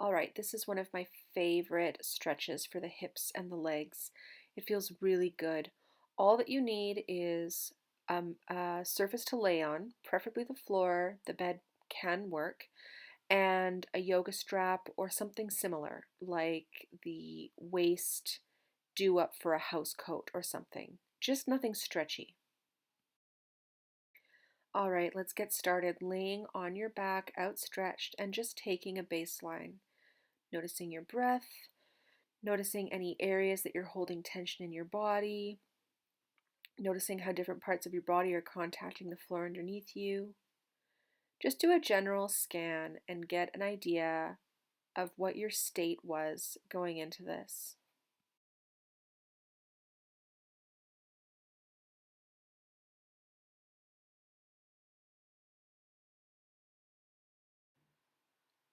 All right, this is one of my favorite stretches for the hips and the legs. It feels really good. All that you need is a surface to lay on, preferably the floor. The bed can work, and a yoga strap or something similar, like the waist do up for a house coat or something. Just nothing stretchy. All right, let's get started laying on your back outstretched and just taking a baseline. Noticing your breath, noticing any areas that you're holding tension in your body, noticing how different parts of your body are contacting the floor underneath you. Just do a general scan and get an idea of what your state was going into this.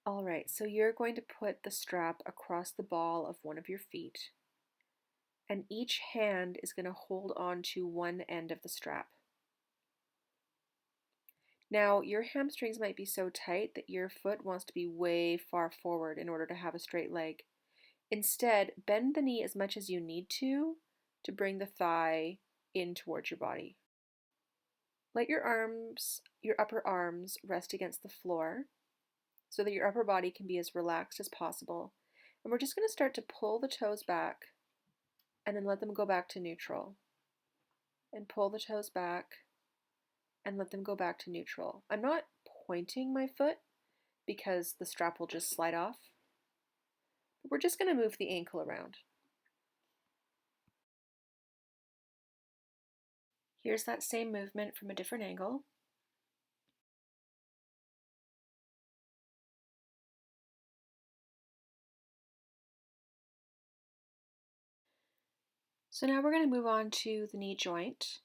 All right, so you're going to put the strap across the ball of one of your feet, and each hand is going to hold on to one end of the strap. Now, your hamstrings might be so tight that your foot wants to be way far forward in order to have a straight leg. Instead, bend the knee as much as you need to bring the thigh in towards your body. Let your upper arms rest against the floor so that your upper body can be as relaxed as possible. And we're just going to start to pull the toes back and then let them go back to neutral. And pull the toes back and let them go back to neutral. I'm not pointing my foot because the strap will just slide off. But we're just going to move the ankle around. Here's that same movement from a different angle. So now we're going to move on to the knee joint.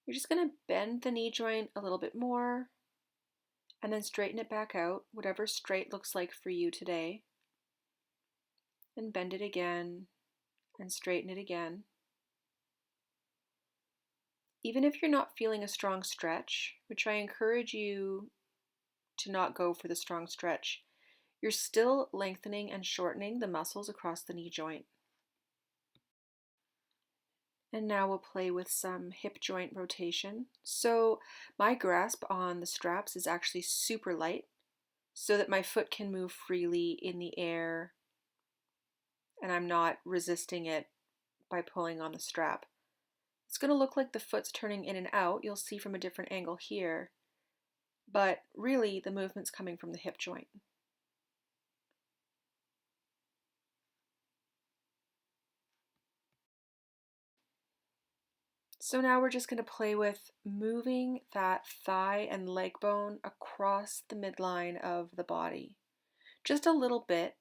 You're just going to bend the knee joint a little bit more and then straighten it back out, whatever straight looks like for you today. And bend it again and straighten it again. Even if you're not feeling a strong stretch, which I encourage you to not go for the strong stretch, you're still lengthening and shortening the muscles across the knee joint. And now we'll play with some hip joint rotation. So my grasp on the straps is actually super light so that my foot can move freely in the air and I'm not resisting it by pulling on the strap. It's going to look like the foot's turning in and out. You'll see from a different angle here, but really the movement's coming from the hip joint. So now we're just going to play with moving that thigh and leg bone across the midline of the body. Just a little bit.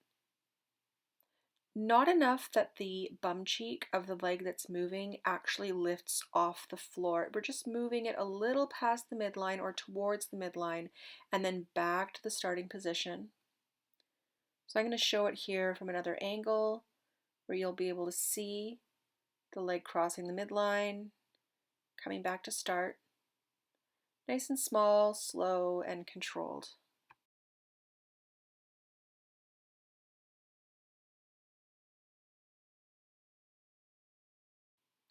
Not enough that the bum cheek of the leg that's moving actually lifts off the floor. We're just moving it a little past the midline or towards the midline and then back to the starting position. So I'm going to show it here from another angle where you'll be able to see the leg crossing the midline, coming back to start. Nice and small, slow, and controlled.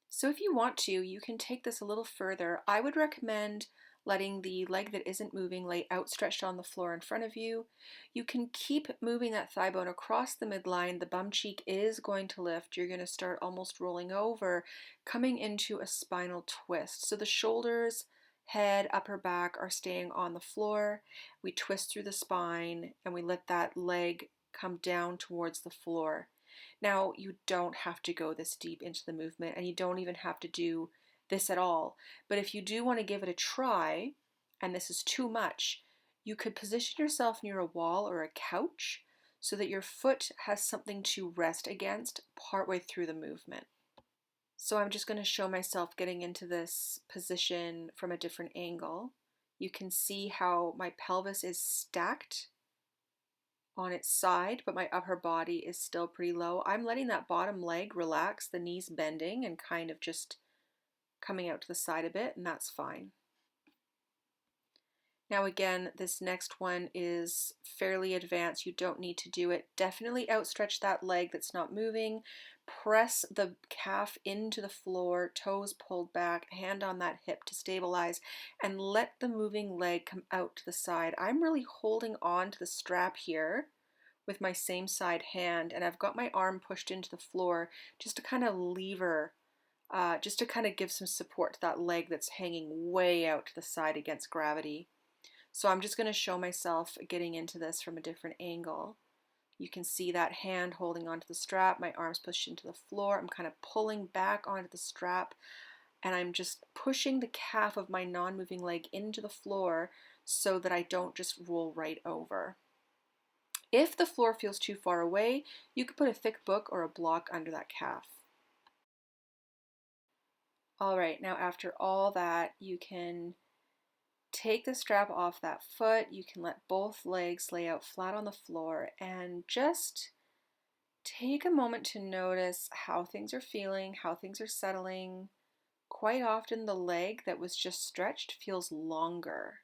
So if you want to, you can take this a little further. I would recommend letting the leg that isn't moving lay outstretched on the floor in front of you. You can keep moving that thigh bone across the midline. The bum cheek is going to lift. You're going to start almost rolling over, coming into a spinal twist. So the shoulders, head, upper back are staying on the floor. We twist through the spine and we let that leg come down towards the floor. Now, you don't have to go this deep into the movement and you don't even have to do this at all. But if you do want to give it a try, and this is too much, you could position yourself near a wall or a couch so that your foot has something to rest against partway through the movement. So I'm just going to show myself getting into this position from a different angle. You can see how my pelvis is stacked on its side, but my upper body is still pretty low. I'm letting that bottom leg relax, the knees bending and kind of just coming out to the side a bit, and that's fine. Now again, this next one is fairly advanced. You don't need to do it. Definitely outstretch that leg that's not moving. Press the calf into the floor, toes pulled back, hand on that hip to stabilize, and let the moving leg come out to the side. I'm really holding on to the strap here with my same side hand, and I've got my arm pushed into the floor just to kind of lever, just to kind of give some support to that leg that's hanging way out to the side against gravity. So I'm just going to show myself getting into this from a different angle. You can see that hand holding onto the strap, my arms pushed into the floor. I'm kind of pulling back onto the strap, and I'm just pushing the calf of my non-moving leg into the floor so that I don't just roll right over. If the floor feels too far away, you could put a thick book or a block under that calf. All right, now after all that, you can take the strap off that foot. You can let both legs lay out flat on the floor and just take a moment to notice how things are feeling, how things are settling. Quite often the leg that was just stretched feels longer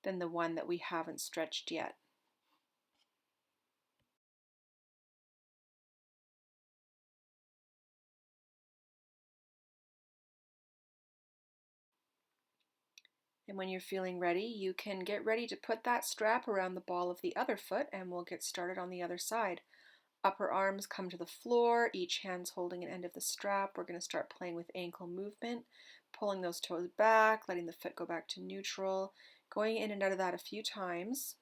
than the one that we haven't stretched yet. And when you're feeling ready, you can get ready to put that strap around the ball of the other foot, and we'll get started on the other side. Upper arms come to the floor, each hand's holding an end of the strap. We're going to start playing with ankle movement, pulling those toes back, letting the foot go back to neutral, going in and out of that a few times.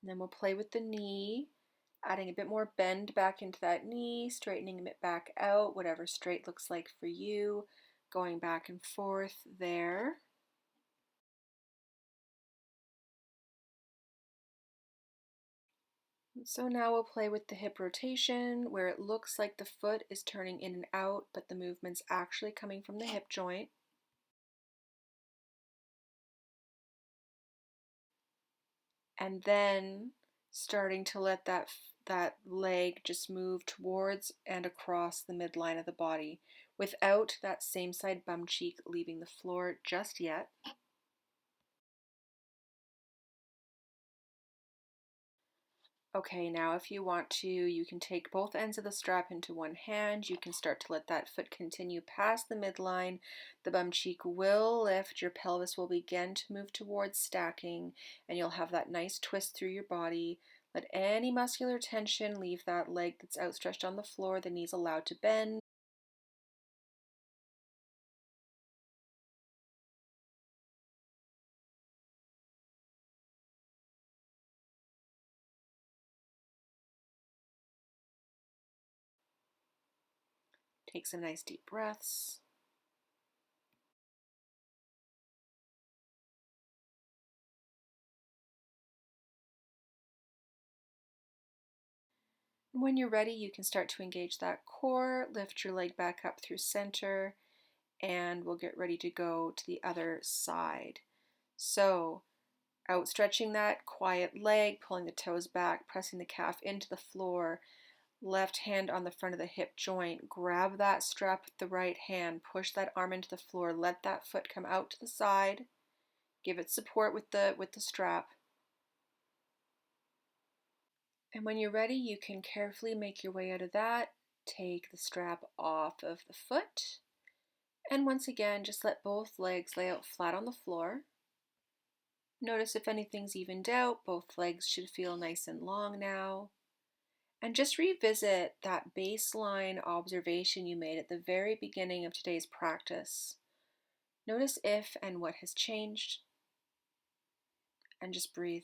And then we'll play with the knee, adding a bit more bend back into that knee, straightening it back out, whatever straight looks like for you, going back and forth there. So now we'll play with the hip rotation, where it looks like the foot is turning in and out, but the movement's actually coming from the hip joint. And then starting to let that leg just move towards and across the midline of the body without that same side bum cheek leaving the floor just yet. Okay, now if you want to, you can take both ends of the strap into one hand. You can start to let that foot continue past the midline. The bum cheek will lift, your pelvis will begin to move towards stacking, and you'll have that nice twist through your body. Let any muscular tension leave that leg that's outstretched on the floor, the knees allowed to bend. Take some nice deep breaths. When you're ready, you can start to engage that core, lift your leg back up through center, and we'll get ready to go to the other side. So, outstretching that quiet leg, pulling the toes back, pressing the calf into the floor, left hand on the front of the hip joint, grab that strap with the right hand, push that arm into the floor, let that foot come out to the side, give it support with the strap. And when you're ready, you can carefully make your way out of that, take the strap off of the foot, and once again, just let both legs lay out flat on the floor. Notice if anything's evened out, both legs should feel nice and long now. And just revisit that baseline observation you made at the very beginning of today's practice. Notice if and what has changed, and just breathe.